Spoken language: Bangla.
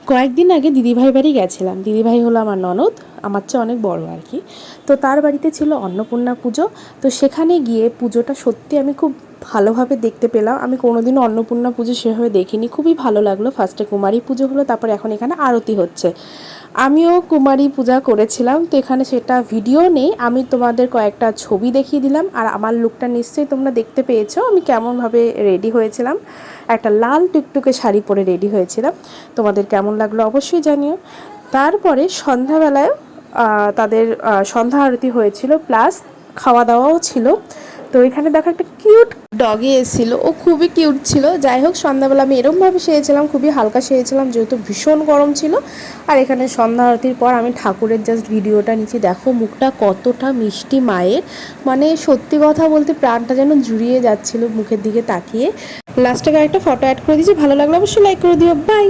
কয়েকদিন আগে দিদিভাই বাড়ি গেছিলাম। দিদিভাই হলো আমার ননদ, আমার চেয়ে অনেক বড় আর কি। তো তার বাড়িতে ছিল অন্নপূর্ণা পুজো। তো সেখানে গিয়ে পুজোটা সত্যি আমি খুব ভালোভাবে দেখতে পেলাম। আমি কোনোদিনও অন্নপূর্ণা পুজো সেভাবে দেখিনি, খুবই ভালো লাগলো। ফার্স্টে কুমারী পুজো হলো, তারপর এখন এখানে আরতি হচ্ছে। আমিও কুমারী পূজা করেছিলাম, তো এখানে সেটা ভিডিও নেই, আমি তোমাদের কয়েকটা ছবি দেখিয়ে দিলাম। আর আমার লুকটা নিশ্চয়ই তোমরা দেখতে পেয়েছো আমি কেমনভাবে রেডি হয়েছিলাম। একটা লাল টুকটুকে শাড়ি পরে রেডি হয়েছিলাম। তোমাদের কেমন লাগলো অবশ্যই জানিও। তারপরে সন্ধ্যাবেলায় তাদের সন্ধ্যা আরতি হয়েছিল, প্লাস খাওয়া দাওয়াও ছিল। তো এখানে দেখো একটা কিউট ডগি এসেছিলো, ও খুবই কিউট ছিল। যাই হোক, সন্ধ্যাবেলা আমি এরমভাবে সেরেছিলাম, খুবই হালকা সেরেছিলাম যেহেতু ভীষণ গরম ছিল। আর এখানে সন্ধ্যা আরতির পর আমি ঠাকুরের জাস্ট ভিডিওটা নিচ্ছি। দেখো মুখটা কতটা মিষ্টি মায়ের, মানে সত্যি কথা বলতে প্রাণটা যেন জুড়িয়ে যাচ্ছিল মুখের দিকে তাকিয়ে। লাস্টে একটা ফটো অ্যাড করে দিয়েছি, ভালো লাগলে অবশ্যই লাইক করে দিও। বাই।